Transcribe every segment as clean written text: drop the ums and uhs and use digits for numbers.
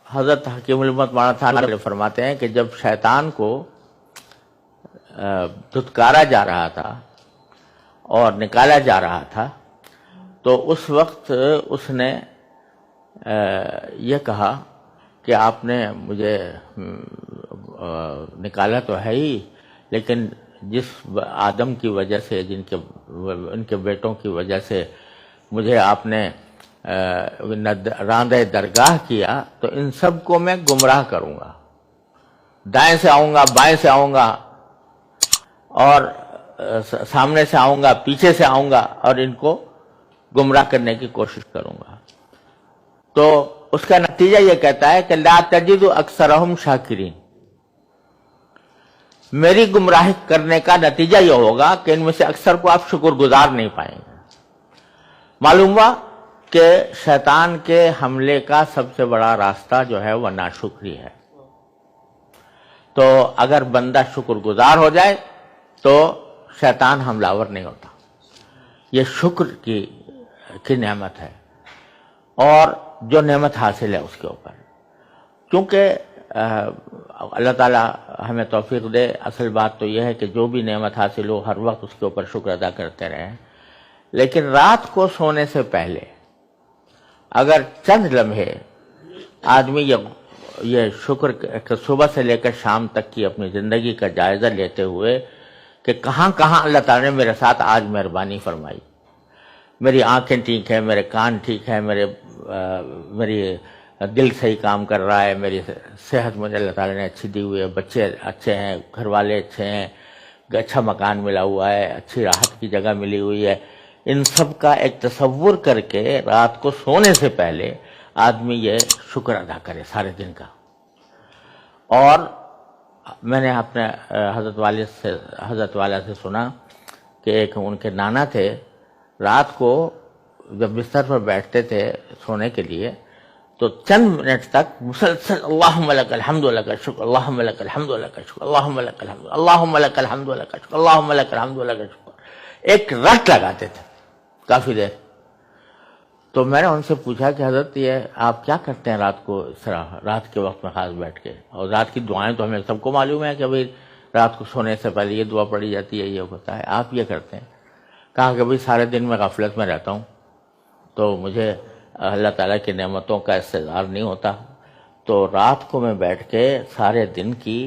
حضرت حکیم الامت مولانا تھانوی فرماتے ہیں کہ جب شیطان کو دھتکارا جا رہا تھا اور نکالا جا رہا تھا تو اس وقت اس نے یہ کہا کہ آپ نے مجھے نکالا تو ہے ہی، لیکن جس آدم کی وجہ سے، ان کے بیٹوں کی وجہ سے مجھے آپ نے راندہ درگاہ کیا، تو ان سب کو میں گمراہ کروں گا، دائیں سے آؤں گا، بائیں سے آؤں گا، اور سامنے سے آؤں گا، پیچھے سے آؤں گا، اور ان کو گمراہ کرنے کی کوشش کروں گا۔ تو اس کا نتیجہ یہ کہتا ہے کہ لا تجد اکثرہم شاکرین، میری گمراہی کرنے کا نتیجہ یہ ہوگا کہ ان میں سے اکثر کو آپ شکر گزار نہیں پائیں گے۔ معلوم ہوا کہ شیطان کے حملے کا سب سے بڑا راستہ جو ہے وہ ناشکری ہے۔ تو اگر بندہ شکر گزار ہو جائے تو شیطان حملہ ور نہیں ہوتا۔ یہ شکر کی نعمت ہے، اور جو نعمت حاصل ہے اس کے اوپر، کیونکہ اللہ تعالیٰ ہمیں توفیق دے۔ اصل بات تو یہ ہے کہ جو بھی نعمت حاصل ہو ہر وقت اس کے اوپر شکر ادا کرتے رہیں، لیکن رات کو سونے سے پہلے اگر چند لمحے آدمی یہ شکر صبح سے لے کر شام تک کی اپنی زندگی کا جائزہ لیتے ہوئے کہ کہاں کہاں اللہ تعالیٰ نے میرے ساتھ آج مہربانی فرمائی، میری آنکھیں ٹھیک ہیں، میرے کان ٹھیک ہیں، میری دل صحیح کام کر رہا ہے، میری صحت مجھے اللہ تعالیٰ نے اچھی دی ہوئی ہے، بچے اچھے ہیں، گھر والے اچھے ہیں، اچھا مکان ملا ہوا ہے، اچھی راحت کی جگہ ملی ہوئی ہے، ان سب کا ایک تصور کر کے رات کو سونے سے پہلے آدمی یہ شکر ادا کرے سارے دن کا۔ اور میں نے اپنے حضرت والد سے سنا کہ ایک ان کے نانا تھے، رات کو جب بستر پر بیٹھتے تھے سونے کے لیے تو چند منٹ تک مسلسل اللہم لک الحمد و لک الشکر، اللہم لک الحمد و لک الشکر، اللہم لک الحمد، اللہم لک الحمد و لک الشکر، اللہم لک الحمد و لک الشکر، ایک رٹ لگاتے تھے کافی دیر۔ تو میں نے ان سے پوچھا کہ حضرت یہ آپ کیا کرتے ہیں رات کو، اس طرح رات کے وقت میں خاص بیٹھ کے؟ اور رات کی دعائیں تو ہمیں سب کو معلوم ہے کہ بھئی رات کو سونے سے پہلے یہ دعا پڑھی جاتی ہے، یہ ہوتا ہے، آپ یہ کرتے ہیں؟ کہا کہ بھئی سارے دن میں غفلت میں رہتا ہوں، تو مجھے اللہ تعالیٰ کی نعمتوں کا استحضار نہیں ہوتا، تو رات کو میں بیٹھ کے سارے دن کی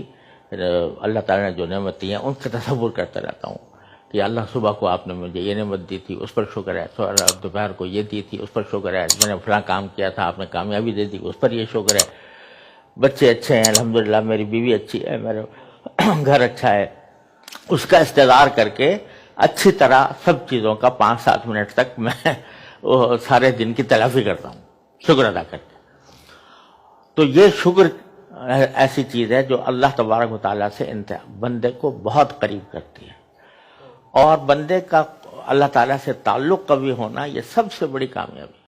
اللہ تعالیٰ نے جو نعمت دی ہیں ان کا تصور کرتا رہتا ہوں کہ اللہ صبح کو آپ نے مجھے یہ نعمت دی تھی، اس پر شکر ہے، دوپہر کو یہ دی تھی، اس پر شکر ہے، میں نے فلاں کام کیا تھا، آپ نے کامیابی دے دی، اس پر یہ شکر ہے، بچے اچھے ہیں الحمدللہ، میری بیوی اچھی ہے، میرا گھر اچھا ہے، اس کا استحضار کر کے اچھی طرح سب چیزوں کا 5-7 منٹ تک میں سارے دن کی تلافی کرتا ہوں شکر ادا کر کے۔ تو یہ شکر ایسی چیز ہے جو اللہ تبارک و تعالیٰ سے بندے کو بہت قریب کرتی ہے، اور بندے کا اللہ تعالیٰ سے تعلق قوی ہونا یہ سب سے بڑی کامیابی ہے۔